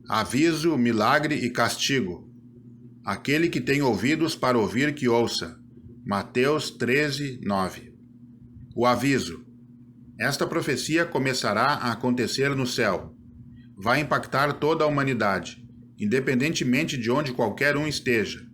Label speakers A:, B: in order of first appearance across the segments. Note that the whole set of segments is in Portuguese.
A: Aviso, milagre e castigo. Aquele que tem ouvidos para ouvir, que ouça. Mateus 13, 9. O aviso. Esta profecia começará a acontecer no céu. Vai impactar toda a humanidade, independentemente de onde qualquer um esteja.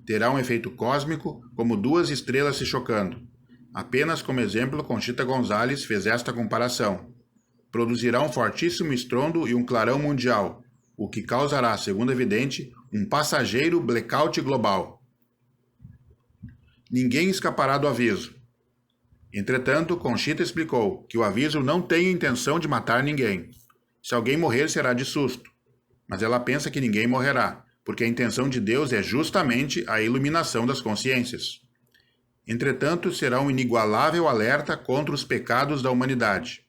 A: Terá um efeito cósmico, como duas estrelas se chocando. Apenas como exemplo, Conchita Gonzalez fez esta comparação. Produzirá um fortíssimo estrondo e um clarão mundial, o que causará, segundo é evidente, um passageiro blackout global. Ninguém escapará do aviso. Entretanto, Conchita explicou que o aviso não tem intenção de matar ninguém. Se alguém morrer, será de susto. Mas ela pensa que ninguém morrerá, porque a intenção de Deus é justamente a iluminação das consciências. Entretanto, será um inigualável alerta contra os pecados da humanidade,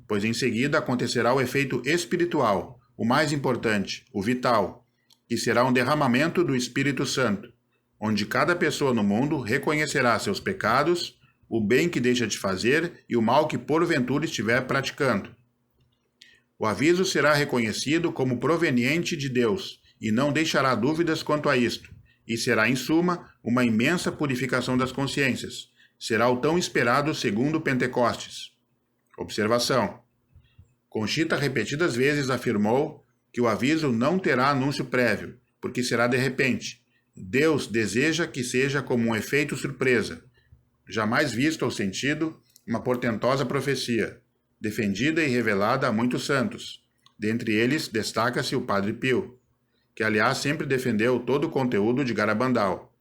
A: pois em seguida acontecerá o efeito espiritual, o mais importante, o vital, que será um derramamento do Espírito Santo, onde cada pessoa no mundo reconhecerá seus pecados, o bem que deixa de fazer e o mal que porventura estiver praticando. O aviso será reconhecido como proveniente de Deus e não deixará dúvidas quanto a isto, e será, em suma, uma imensa purificação das consciências. Será o tão esperado segundo Pentecostes. Observação. Conchita repetidas vezes afirmou que o aviso não terá anúncio prévio, porque será de repente. Deus deseja que seja como um efeito surpresa, jamais visto ou sentido, uma portentosa profecia, defendida e revelada a muitos santos. Dentre eles, destaca-se o Padre Pio, que aliás sempre defendeu todo o conteúdo de Garabandal.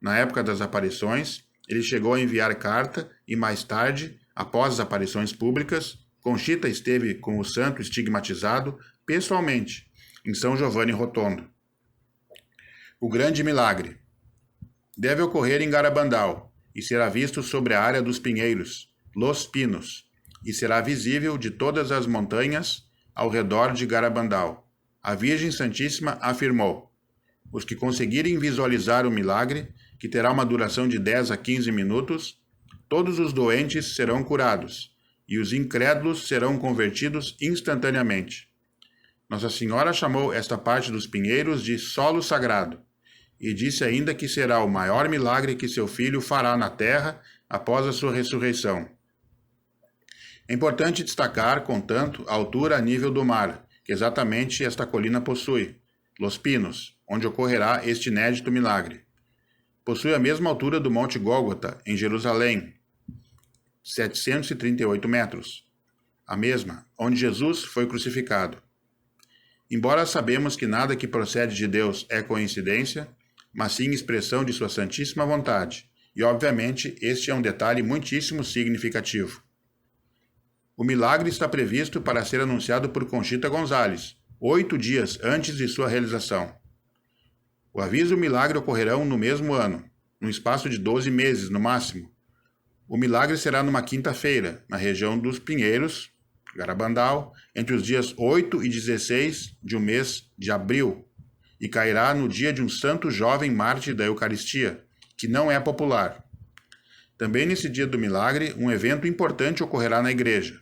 A: Na época das aparições, ele chegou a enviar carta e mais tarde, após as aparições públicas, Conchita esteve com o santo estigmatizado pessoalmente, em São Giovanni Rotondo. O grande milagre deve ocorrer em Garabandal e será visto sobre a área dos pinheiros, Los Pinos, e será visível de todas as montanhas ao redor de Garabandal. A Virgem Santíssima afirmou: os que conseguirem visualizar o milagre, que terá uma duração de 10 a 15 minutos, todos os doentes serão curados, e os incrédulos serão convertidos instantaneamente. Nossa Senhora chamou esta parte dos pinheiros de solo sagrado, e disse ainda que será o maior milagre que seu filho fará na terra após a sua ressurreição. É importante destacar, contanto, a altura a nível do mar, que exatamente esta colina possui, Los Pinos, onde ocorrerá este inédito milagre. Possui a mesma altura do Monte Gólgota, em Jerusalém, 738 metros, a mesma onde Jesus foi crucificado. Embora sabemos que nada que procede de Deus é coincidência, mas sim expressão de sua santíssima vontade, e obviamente este é um detalhe muitíssimo significativo. O milagre está previsto para ser anunciado por Conchita Gonzalez, 8 dias antes de sua realização. O aviso e o milagre ocorrerão no mesmo ano, num espaço de 12 meses no máximo. O milagre será numa quinta-feira, na região dos Pinheiros, Garabandal, entre os dias 8 e 16 de um mês de abril, e cairá no dia de um santo jovem mártir da Eucaristia, que não é popular. Também nesse dia do milagre, um evento importante ocorrerá na igreja,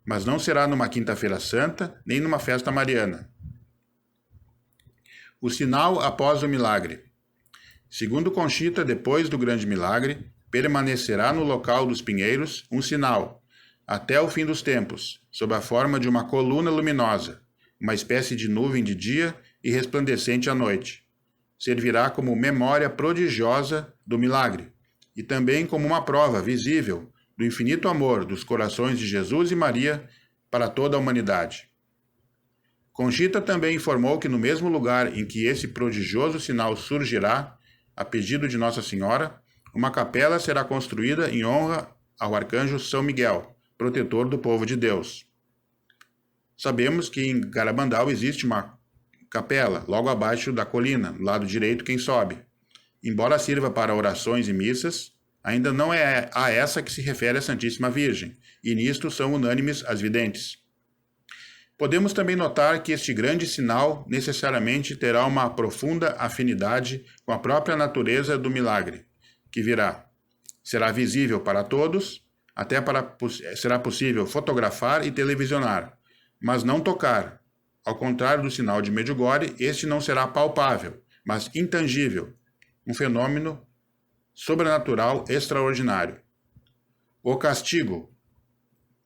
A: mas não será numa quinta-feira santa, nem numa festa mariana. O sinal após o milagre. Segundo Conchita, depois do grande milagre, permanecerá no local dos pinheiros um sinal, até o fim dos tempos, sob a forma de uma coluna luminosa, uma espécie de nuvem de dia e resplandecente à noite. Servirá como memória prodigiosa do milagre, e também como uma prova visível do infinito amor dos corações de Jesus e Maria para toda a humanidade. Conchita também informou que no mesmo lugar em que esse prodigioso sinal surgirá, a pedido de Nossa Senhora, uma capela será construída em honra ao arcanjo São Miguel, protetor do povo de Deus. Sabemos que em Garabandal existe uma capela, logo abaixo da colina, do lado direito quem sobe. Embora sirva para orações e missas, ainda não é a essa que se refere a Santíssima Virgem, e nisto são unânimes as videntes. Podemos também notar que este grande sinal necessariamente terá uma profunda afinidade com a própria natureza do milagre, que virá. Será visível para todos, será possível fotografar e televisionar, mas não tocar, Ao contrário do sinal de Medjugorje, este não será palpável, mas intangível, um fenômeno sobrenatural extraordinário. O castigo.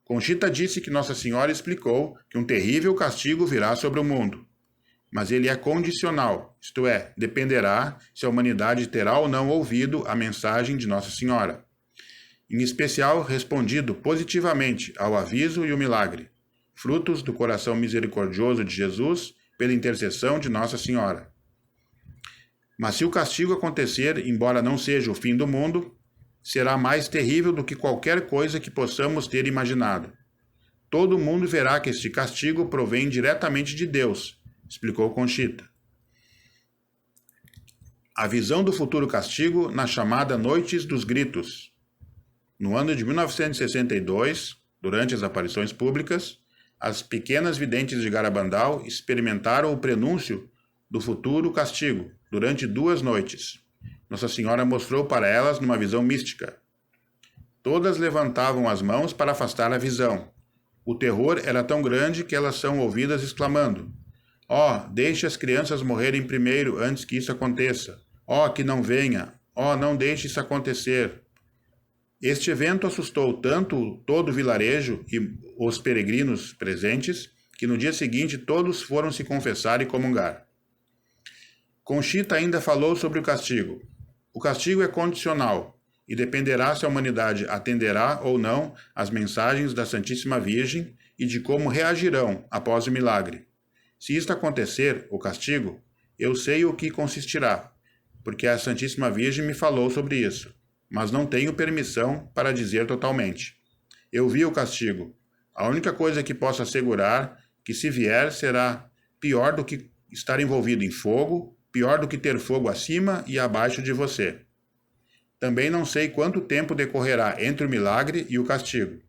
A: Conchita disse que Nossa Senhora explicou que um terrível castigo virá sobre o mundo, mas ele é condicional, isto é, dependerá se a humanidade terá ou não ouvido a mensagem de Nossa Senhora. Em especial, respondido positivamente ao aviso e o milagre, frutos do coração misericordioso de Jesus pela intercessão de Nossa Senhora. Mas se o castigo acontecer, embora não seja o fim do mundo, será mais terrível do que qualquer coisa que possamos ter imaginado. Todo mundo verá que este castigo provém diretamente de Deus, explicou Conchita. A visão do futuro castigo na chamada Noites dos Gritos. No ano de 1962, durante as aparições públicas, as pequenas videntes de Garabandal experimentaram o prenúncio do futuro castigo durante 2 noites. Nossa Senhora mostrou para elas numa visão mística. Todas levantavam as mãos para afastar a visão. O terror era tão grande que elas são ouvidas exclamando: "Ó, deixe as crianças morrerem primeiro antes que isso aconteça. Ó, que não venha. Ó, não deixe isso acontecer." Este evento assustou tanto todo o vilarejo e os peregrinos presentes, que no dia seguinte todos foram se confessar e comungar. Conchita ainda falou sobre o castigo. O castigo é condicional e dependerá se a humanidade atenderá ou não às mensagens da Santíssima Virgem e de como reagirão após o milagre. Se isto acontecer, o castigo, eu sei o que consistirá, porque a Santíssima Virgem me falou sobre isso, mas não tenho permissão para dizer totalmente. Eu vi o castigo. A única coisa que posso assegurar que se vier será pior do que estar envolvido em fogo, pior do que ter fogo acima e abaixo de você. Também não sei quanto tempo decorrerá entre o milagre e o castigo.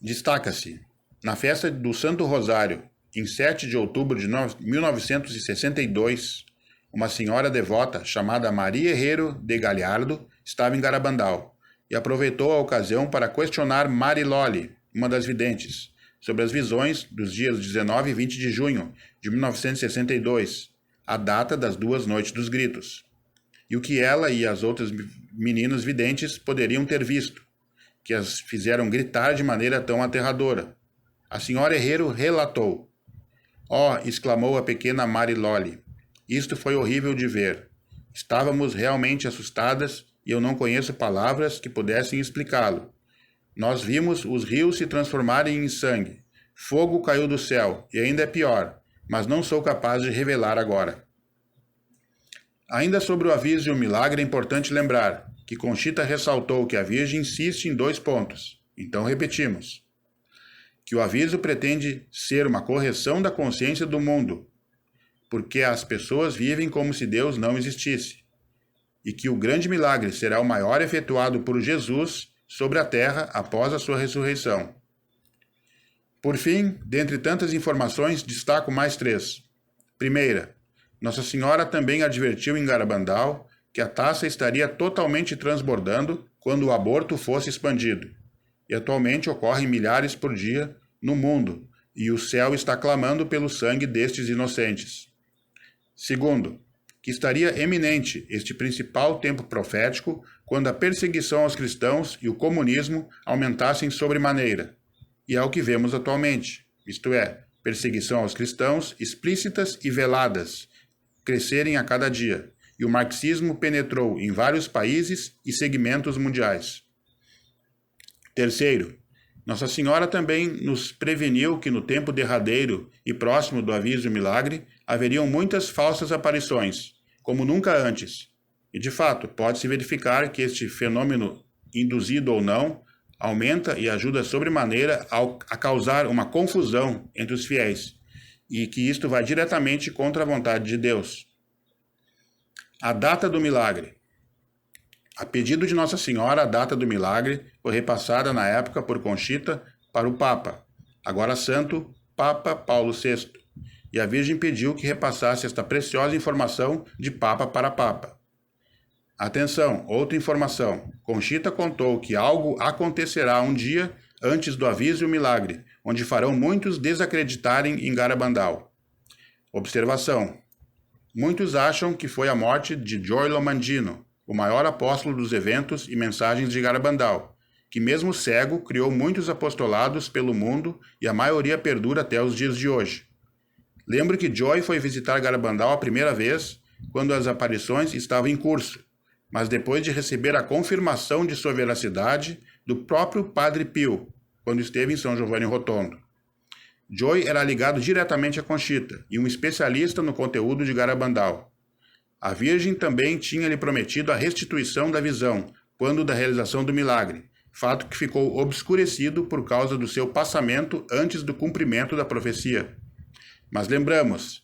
A: Destaca-se, na festa do Santo Rosário, em 7 de outubro de 1962, uma senhora devota chamada Maria Herrero de Galhardo estava em Garabandal e aproveitou a ocasião para questionar Mariloli, uma das videntes, sobre as visões dos dias 19 e 20 de junho de 1962, a data das 2 noites dos gritos, e o que ela e as outras meninas videntes poderiam ter visto, que as fizeram gritar de maneira tão aterradora. A senhora Herrero relatou: "Ó", exclamou a pequena Mariloli, "isto foi horrível de ver. Estávamos realmente assustadas e eu não conheço palavras que pudessem explicá-lo. Nós vimos os rios se transformarem em sangue. Fogo caiu do céu, e ainda é pior, mas não sou capaz de revelar agora." Ainda sobre o aviso e o milagre é importante lembrar que Conchita ressaltou que a Virgem insiste em 2 pontos. Então repetimos. Que o aviso pretende ser uma correção da consciência do mundo, porque as pessoas vivem como se Deus não existisse, e que o grande milagre será o maior efetuado por Jesus sobre a terra após a sua ressurreição. Por fim, dentre tantas informações, destaco mais 3. Primeira, Nossa Senhora também advertiu em Garabandal que a taça estaria totalmente transbordando quando o aborto fosse expandido, e atualmente ocorrem milhares por dia no mundo, e o céu está clamando pelo sangue destes inocentes. Segundo, que estaria eminente este principal tempo profético quando a perseguição aos cristãos e o comunismo aumentassem sobremaneira, e é o que vemos atualmente, isto é, perseguição aos cristãos explícitas e veladas, crescerem a cada dia, e o marxismo penetrou em vários países e segmentos mundiais. Terceiro, Nossa Senhora também nos preveniu que no tempo derradeiro e próximo do aviso e milagre haveriam muitas falsas aparições, como nunca antes. E de fato, pode-se verificar que este fenômeno, induzido ou não, aumenta e ajuda sobremaneira a causar uma confusão entre os fiéis, e que isto vai diretamente contra a vontade de Deus. A data do milagre. A pedido de Nossa Senhora, a data do milagre foi repassada na época por Conchita para o Papa, agora Santo Papa Paulo VI, e a Virgem pediu que repassasse esta preciosa informação de Papa para Papa. Atenção, outra informação. Conchita contou que algo acontecerá um dia antes do aviso e o milagre, onde farão muitos desacreditarem em Garabandal. Observação. Muitos acham que foi a morte de Joy Lomandino, o maior apóstolo dos eventos e mensagens de Garabandal, que mesmo cego criou muitos apostolados pelo mundo e a maioria perdura até os dias de hoje. Lembro que Joy foi visitar Garabandal a primeira vez quando as aparições estavam em curso, mas depois de receber a confirmação de sua veracidade do próprio Padre Pio, quando esteve em São Giovanni Rotondo. Joy era ligado diretamente a Conchita e um especialista no conteúdo de Garabandal. A Virgem também tinha lhe prometido a restituição da visão quando da realização do milagre, fato que ficou obscurecido por causa do seu passamento antes do cumprimento da profecia. Mas lembramos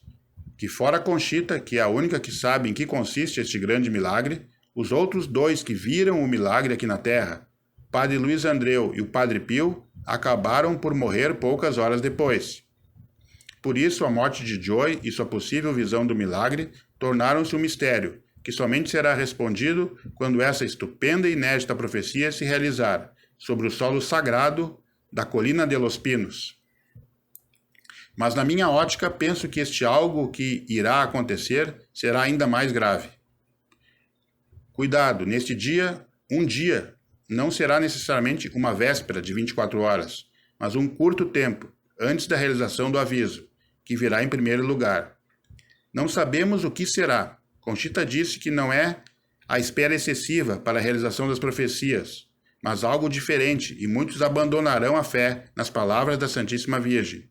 A: que fora Conchita, que é a única que sabe em que consiste este grande milagre, os outros dois que viram o milagre aqui na Terra, Padre Luiz Andreu e o Padre Pio, acabaram por morrer poucas horas depois. Por isso, a morte de Joy e sua possível visão do milagre tornaram-se um mistério, que somente será respondido quando essa estupenda e inédita profecia se realizar, sobre o solo sagrado da Colina de los Pinos. Mas na minha ótica, penso que este algo que irá acontecer será ainda mais grave. Cuidado, neste dia, um dia, não será necessariamente uma véspera de 24 horas, mas um curto tempo, antes da realização do aviso, que virá em primeiro lugar. Não sabemos o que será. Conchita disse que não é a espera excessiva para a realização das profecias, mas algo diferente, e muitos abandonarão a fé nas palavras da Santíssima Virgem.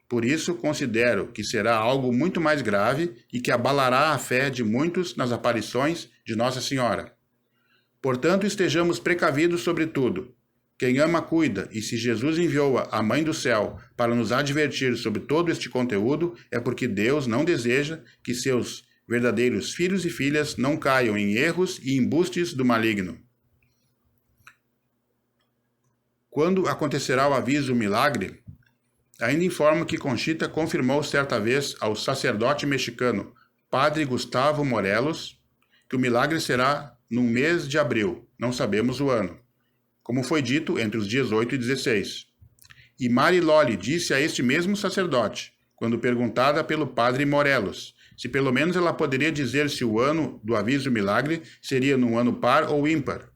A: Por isso, considero que será algo muito mais grave e que abalará a fé de muitos nas aparições de Nossa Senhora. Portanto, estejamos precavidos sobre tudo. Quem ama, cuida, e se Jesus enviou a Mãe do Céu para nos advertir sobre todo este conteúdo, é porque Deus não deseja que seus verdadeiros filhos e filhas não caiam em erros e embustes do maligno. Quando acontecerá o aviso milagre, ainda informo que Conchita confirmou certa vez ao sacerdote mexicano Padre Gustavo Morelos que o milagre será no mês de abril, não sabemos o ano, como foi dito entre os dias 8 e 16. E Mari Lolli disse a este mesmo sacerdote, quando perguntada pelo Padre Morelos, se pelo menos ela poderia dizer se o ano do aviso milagre seria num ano par ou ímpar.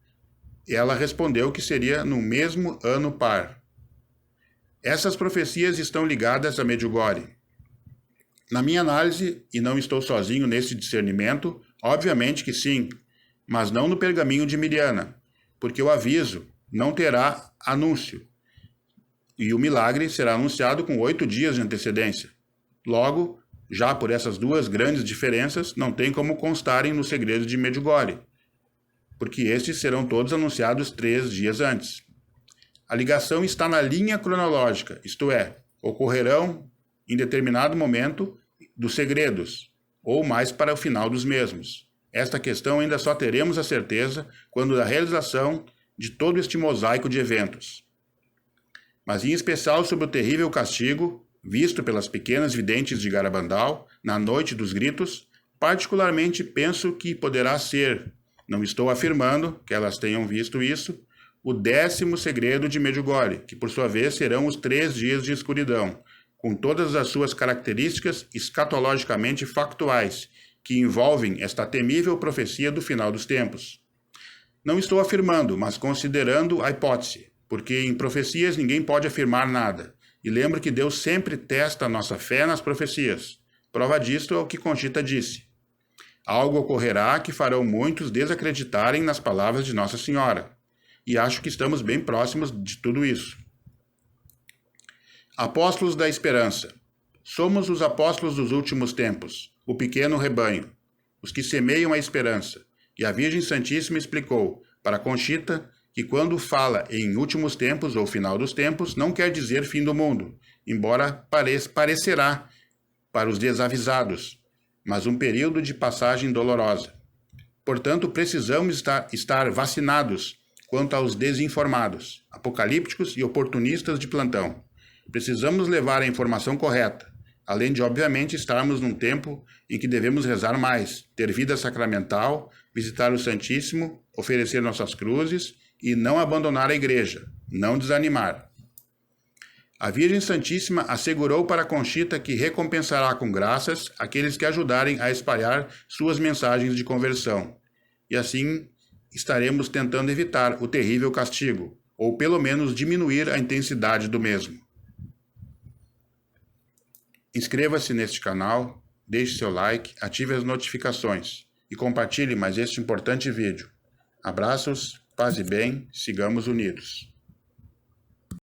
A: Ela respondeu que seria no mesmo ano par. Essas profecias estão ligadas a Medjugorje. Na minha análise, e não estou sozinho nesse discernimento, obviamente que sim, mas não no pergaminho de Miriana, porque o aviso não terá anúncio, e o milagre será anunciado com 8 dias de antecedência. Logo, já por essas duas grandes diferenças, não tem como constarem nos segredos de Medjugorje, porque estes serão todos anunciados 3 dias antes. A ligação está na linha cronológica, isto é, ocorrerão em determinado momento dos segredos, ou mais para o final dos mesmos. Esta questão ainda só teremos a certeza quando da realização de todo este mosaico de eventos. Mas em especial sobre o terrível castigo, visto pelas pequenas videntes de Garabandal, na noite dos gritos, particularmente penso que poderá ser, não estou afirmando que elas tenham visto isso, o 10º segredo de Medjugorje, que por sua vez serão os 3 dias de escuridão, com todas as suas características escatologicamente factuais, que envolvem esta temível profecia do final dos tempos. Não estou afirmando, mas considerando a hipótese, porque em profecias ninguém pode afirmar nada, e lembro que Deus sempre testa a nossa fé nas profecias. Prova disto é o que Conchita disse. Algo ocorrerá que farão muitos desacreditarem nas palavras de Nossa Senhora, e acho que estamos bem próximos de tudo isso. Apóstolos da Esperança. Somos os apóstolos dos últimos tempos, o pequeno rebanho, os que semeiam a esperança. E a Virgem Santíssima explicou para Conchita que quando fala em últimos tempos ou final dos tempos, não quer dizer fim do mundo, embora parecerá para os desavisados, mas um período de passagem dolorosa. Portanto, precisamos estar vacinados quanto aos desinformados, apocalípticos e oportunistas de plantão. Precisamos levar a informação correta, além de, obviamente, estarmos num tempo em que devemos rezar mais, ter vida sacramental, visitar o Santíssimo, oferecer nossas cruzes e não abandonar a igreja, não desanimar. A Virgem Santíssima assegurou para Conchita que recompensará com graças aqueles que ajudarem a espalhar suas mensagens de conversão. E assim estaremos tentando evitar o terrível castigo, ou pelo menos diminuir a intensidade do mesmo. Inscreva-se neste canal, deixe seu like, ative as notificações e compartilhe mais este importante vídeo. Abraços, paz e bem, sigamos unidos.